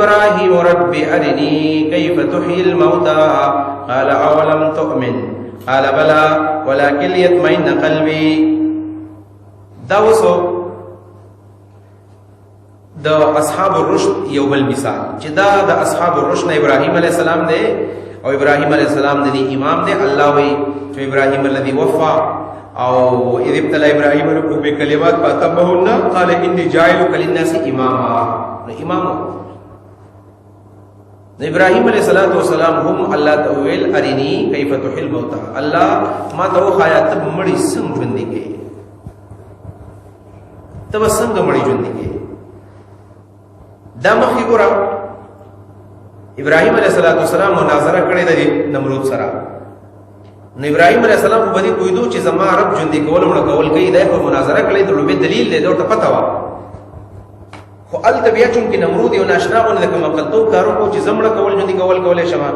إبراهيم رب أرني كيف تحيي الموتى قال أولم تؤمن قال بلى ولكن ليطمئن قلبي. دا وسو د اصحاب الرشد یو بل مثال چې دا د اصحاب الرشد ابراهيم عليه السلام دی او ابراهيم عليه السلام د امام دی. الله وی چې ابراهيم الذي وفى او اذ ابتلى ابراهيم ربه بكلمات فاتمهن قال اني جاعلك للناس اماما. امام ابراهيم عليه السلام هم الله تعالی ارني كيف تحيي الموتى. الله ما تو حیات مړی څنګه ژوندۍ کې تب څنګه مړی ژوندۍ کې دا مخکې ګوره ابراهيم عليه السلام مناظره کړې ده نمرود سره. نو ابراهيم عليه السلام په دې کویدو چې زما رب ژوندۍ کول مړ کول کوي دا په مناظره کړې د لوبې دلیل دی دا ته پتا و. خو ال بیا چې نمرود یو ناشناونه کوم قلتو کارو کو چې زمړه کول ژوندۍ کولې شمه.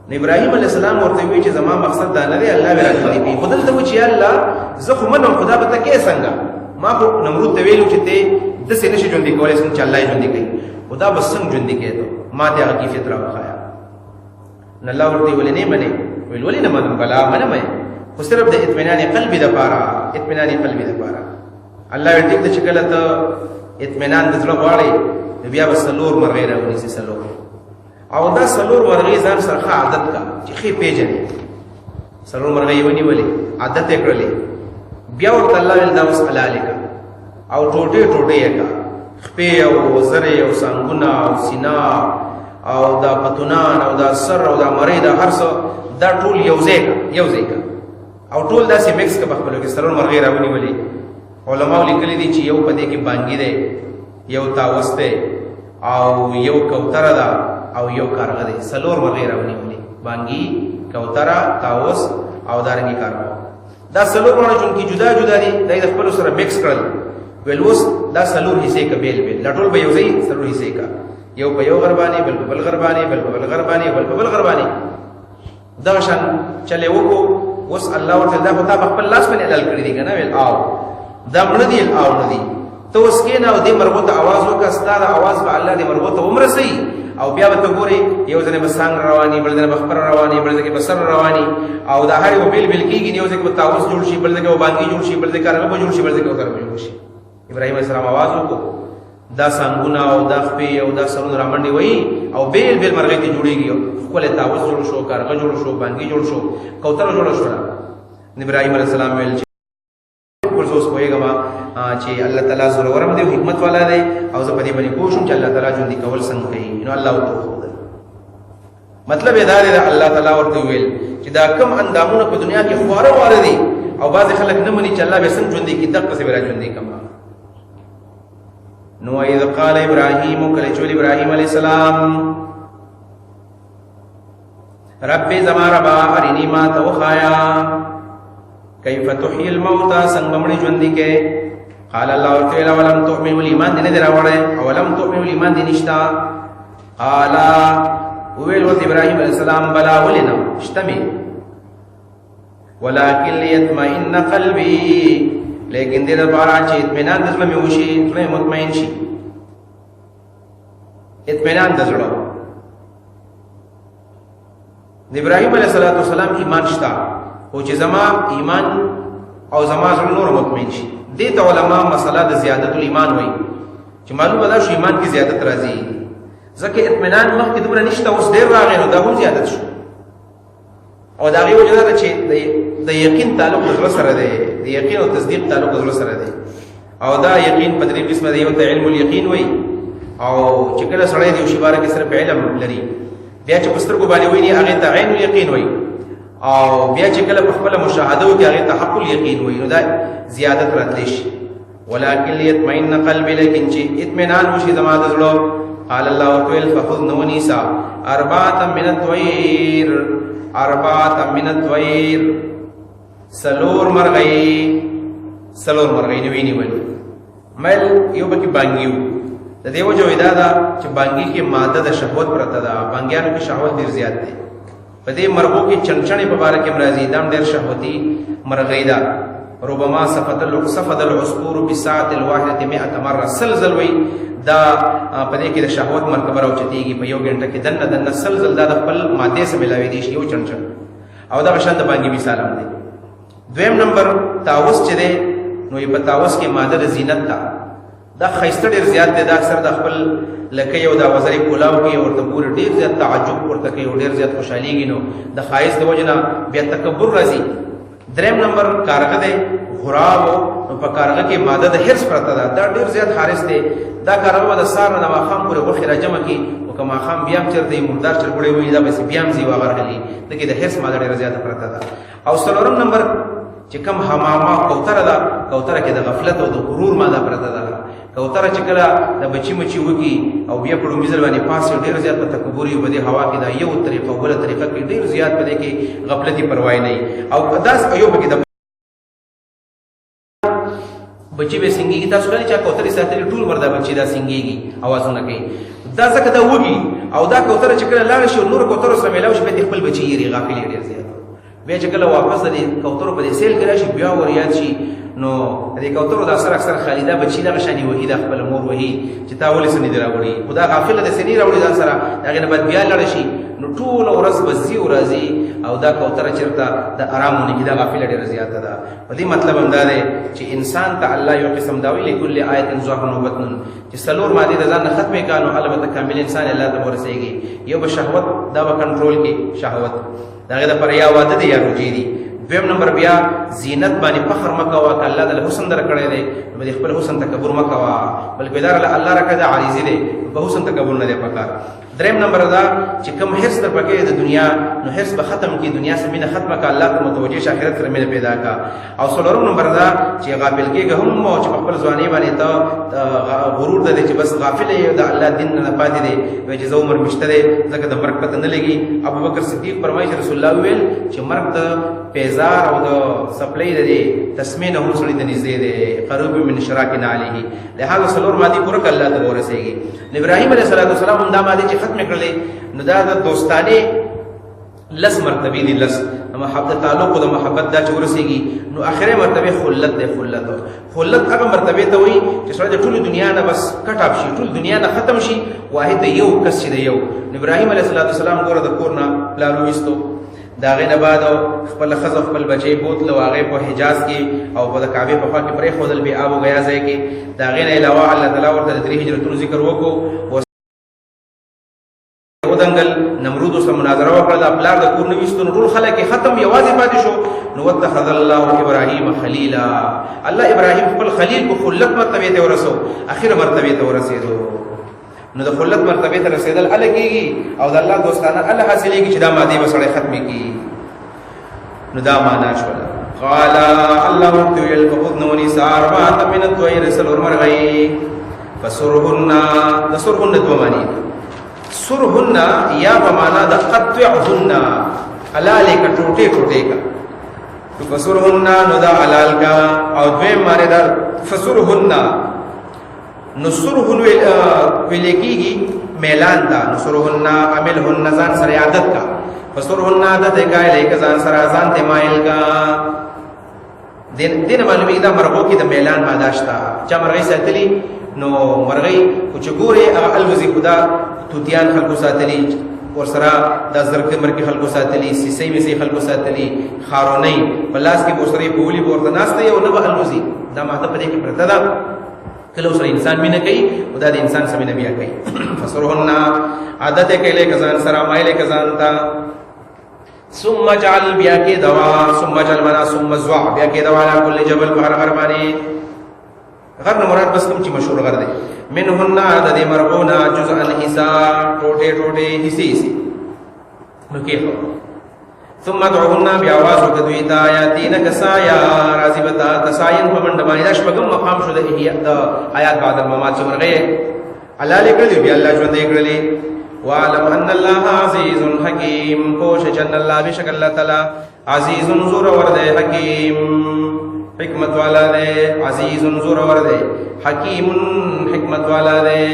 نو ابراهيم عليه السلام ورته وی چې زما مقصد دا نه دی الله ورته دی خدای ته و چې الله زه خو منم خدا به ته کې څنګه ما خو نمرود ته ویلو چې ته د سینې شي ژوندۍ کولې څنګه چې الله ژوندۍ کوي خدا بس څنګه ژوندۍ کېدو ما ته هغه کیفیت راوخایا. نو الله ورته ولې نه منې ویل ولې نه منم بلا منه مې خو صرف د اطمینان قلبي د پاره اطمینان قلبي د پاره الله دې چې کله ته اطمینان د زړه غواړي بیا به سلور مرغې راونیسي سلور او دا سلور مرغې ځان سره عادت کا چې خې پیژنې سلور مرغې ونیولې عادت یې کړلې بیا ورته الله ول دا مسئله لیکه او ټوټه ټوټه یې کا خپې او زره او څنګهونه او سینا او دا پتونان او دا سر او دا مری دا هر څه دا ټول یو ځای کا او ټول داسې مکس کا په خپل کې سرور مرغې راونیولې. علماء لیکلي دي چې یو پدې کې بانګي ده یو تاوس ده او یو کوتره ده او یو کارغه ده. سلور مرغې راونیولې بانګي کوتره تاوس او دارنګي کارغه. دا سلور مرغې چې جدا جدا دي د خپل سره مکس کړل ویل اوس دا سلور حصے کا بیل لټول به یو ځای سلور حصے کا یو په یو غربانی بل په بل غربانی بل په بل غربانی بل په بل غربانی دا شان چلے وکړو. اوس الله ورته دا په خپل لاس باندې حلال کړی دی کنه ویل آو دا مړ دی او نه دی ته اوس کې نه دې مرغو ته आवाज وکړه ستاره आवाज به الله دې مرغو ته عمر سي او بیا به ته ګوري یو ځنه بسنګ رواني بل ځنه بخبر رواني بل ځکه بسر رواني او دا هر یو بیل کېږي یو ځکه تاوس جوړ شي بل ځکه باندې جوړ شي بل ځکه کارغه جوړ شي بل ځکه کارغه جوړ شي. ابراهيم عليه السلام आवाज وکړو دا څنګهونه او دا خپې او دا سرونه رامنډي وای او بیل مرغې ته جوړيږي خپل تاوس جوړ شو کارغه جوړ شو باندې جوړ شو کوتره جوړ شو. ابراهيم عليه السلام ویل ورزوس کویګما چې الله تعالی زوره ورم دی حکمت والا دی او زه په دې باندې پوښوم چې الله تعالی ژوند کول څنګه کوي. نو الله تعالی مطلب دا دی الله تعالی ورته ویل چې دا کم اندامونه په دنیا کې خواره واره دي او بعض خلک نه مني چې الله به څنګه ژوند کوي دغه څه به ژوند کوي. نو اذ قال ابراهيم کله چې ابراهيم عليه السلام رب زما ربا ارني ما توخایا کیف تحیی الموتى څنګه مړي ژوند کې قال الله تعالی ولم تؤمنوا الايمان دې نه راوړې او ولم تؤمنوا الايمان دې نشتا قال ویل ورته ابراهيم عليه السلام بلا ولنا اشتمي ولكن ليطمئن قلبي لیکن دې لپاره چې اطمینان د زړه مې وشي زړه مطمئن شي اطمینان د زړه. د ابراهيم عليه السلام ایمان شتا او چې زما ایمان او زما زړه نور مطمئن شي. دې ته علما مسله د زیادت الایمان وایي چې معلومه ده چې ایمان کې زیادت راځي ځکه اطمینان مخکې دومره نشته اوس ډېر راغی نو دا هم زیادت شو او دا غي وجه ده چې د یقین تعلق د زړه سره دی د یقین او تصدیق تعلق د زړه سره دی او دا یقین په درې قسمه دی. یو ته علم الیقین وایي او چې کله سړی دی شی باره کې صرف علم لري بیا چې په سترګو باندې وایي هغه ته عین الیقین وایي او بیا چې کله په خپل مشاهده وکړي هغه ته حق الیقین وایي. نو دا زیادت راتلی شي. ولکن لیطمئن قلبی لیکن چې اطمینان وشي زما د زړه. قال الله تعالی فخذ نونیسا اربعه من الطير سلور مرغی نیوینی ولی مل یو بکی بانگیو دا دیو جو ادادا چې بانگی کې ماده د شهوت پرته ده. بانگیانو کې شهوت ډیر زیات دی. په دې مرغو کې چنچنې په باره کې مرضی دام ډیر شهوتی مرغی ده ربما صفد العصفور بالساعه الواحده 100 مره سلزل وی دا پدې کې د شهوت مرتبه راوچتيږي په یو غنټه کې دنه سلزل دا د خپل ماده سره ملاوي دي یو چنچن او دا شند باندې مثال هم دی. دویم نمبر تاوس چې دی نو په تاوس کې ماده د زینت دا خیسته ډیر زیات دی. دا اکثر د خپل لکه یو دا وزري کولاو کې ورته پور ډیر زیات تعجب ورته کوي ډیر زیات خوشحاليږي نو د خایس د وجنه بیا تکبر راځي. دریم نمبر کارغه دی غراب نو په کارغه کې ماده د حرص پرته ده دا ډیر زیات حارس دی. دا کارغه د سار نه ماخام پورې وخت را جمع کی او کما خام بیا چرته مردار چرګړې وي دا بس بیا هم زی واغرهلی دغه د حرص ماده ډیر زیات پرته ده. او څلورم نمبر چې کم حمامه کوتره ده کوتره کې د غفلت او د غرور ماده پرته ده. کوتره چې کله د بچی مچی وږي او بیا په ډومې ځل باندې پاس ډیر زیات په تکبوري په دې هوا کې دا یو طریقه بل طریقه کې ډیر زیات په دې کې غفلتي پروا نه او داس ایوب کې د بچی به سنگيږي. تاسو کله چې کوتره ساتلې ټول وردا بچی دا سنگيږي आवाजونه کوي دا ځکه دا وږي او دا کوتره چې کله لاړ شي نور کوتره سره ملاوي شي به خپل بچی یې غافل ډیر زیات بیا چې کله واپس دې کوتره په دې سیل کې راشي بیا وريات شي نو دې کوتره د اکثر خالده بچی دا شانی وਹੀ دا خپل مور وਹੀ چې تا ولې سنې دراوړي خدا غافل دې سنې راوړي ځان سره هغه نه بعد بیا لړ شي نو ټول ورځ بزي او راځي او دا کوتره چرته د آرامونه کې دا غافل ډېر زیات ده. په دې مطلب هم دا دی چې انسان ته الله یو قسم دا ویلي کل آیت ظاهر وبطن چې سلور ماده د ځان ختمه کانو البته کامل انسان الله ته ورسېږي. یو به شهوت دا به کنټرول کې شهوت دا د پر یا واده دی یا روجي دي. دویم نمبر بیا زینت باندې فخر مکوا ک الله د حسن در کړی دی نو خپل حسن تکبر مکوا بلکې دا الله راکړه عاجزي دی په حسن تکبر نه دی پکار. دریم نمبر دا چې کوم حرص در پکې د دنیا نو حرص به ختم کی دنیا سے مینه ختمه کا الله ته متوجه شه آخرت سره مینه پیدا کا. او څلورم نمبر دا چې غافل کېږي هم او چې خپل ځواني باندې ته غرور ده چې بس غافل یې د الله دین نه پاتې دی وای چې زو عمر مشته دی ځکه د مرګ پته نه لګي. ابو بکر صدیق فرمایي رسول الله ویل چې مرګ ته پیزار او د سپلای دی تسمین هم سړي د نږدې دی قرب من شراکن علیه لهدا څلور مادي پوره الله ته ورسېږي. ابراهیم علیه السلام هم دا مادي چې ختم کړلې نو دا د دوستانه لس مرتبه دي لس محبت تعلق او د محبت دا چې ورسېږي نو اخره مرتبه خلت ده. خلت هغه مرتبه ته وي چې سره د ټول دنیا نه بس کټاپ شي ټول دنیا نه ختم شي واحد یو کس دی یو. ابراهیم علیه السلام ګوره د کورنا پلانو وستو دا غینه بعد خپل خزف خپل بچي بوتل واغې په حجاز کې او په کعبه په خوا کې پرې خودل به ابو غیا ځای کې دا غینه علاوه الله تعالی ورته د 3 هجرتونو ذکر وکړو ودنګل نمرود سره مناظره وکړه د خپل د کور نوښتونو ټول خلک ختم یوازې پاتې شو نو وتخذ الله ابراهيم خليلا الله ابراهيم خپل خلیل په خلت مرتبه ته ورسو اخر مرتبه ته ورسېدو. نو د خلت مرتبه ته رسیدل الګيږي او د الله دوستانه الله حاصلېږي چې دا ماده وسړې ختمي کی نو دا معنا شو. قال الله تعالی فخذنوني ساربات من الطير سلور مرغي فسرهن دسرهن دومانی سرهن یا بمانا د قطعهن حلال کا ټوټه ټوټه کا فسرهن نو دا حلال کا او دوی معنی دا فسرهن نصرهن ولیکيږي میلان دا نصرهن عملهن ځان سره عادت کا فسرهن عادت کا لیک ځان سره ځان ته مایل کا دین معلومی دا مرغو کې د میلان ماداشتا چا مرغی ساتلی نو مرغی کچ ګوره الوزی خدا توتیان خلقو ساتلی ور سره د زرګ مرګ خلقو ساتلی سیسې می سي خلقو ساتلی خارونی بلاس کې بوسری بولی ورته ناشته یو نه الوزی دا ماته پدې کې پرته دا کله سره انسان مینه کوي او دا د انسان سره مینه بیا کوي. فسرهن عادت کله کزان سره مایل کزان تا ثم جعل بیا کې دوا ثم جعل منا ثم زوا بیا کې دوا لا کل جبل بهر هر باندې غر مراد بس کوم چې مشهور غر دی منهن عدد مرغونا جزء الحساب ټوټه ټوټه حصے نو کې ثم دعوهن بیاواز وکدوی تا آیاتین کسایا راضی بتا کساین په منډه باندې داش پغم مقام شو د آیات بعد الممات چې مرغه الله لیکلی بیا الله ژوند لیکلی وعلم ان الله عزیز حکیم کوش جن الله بشک الله تعالی عزیز زور ور دے حکیم حکمت والا دے عزیز زور ور دے حکیم حکمت والا دے.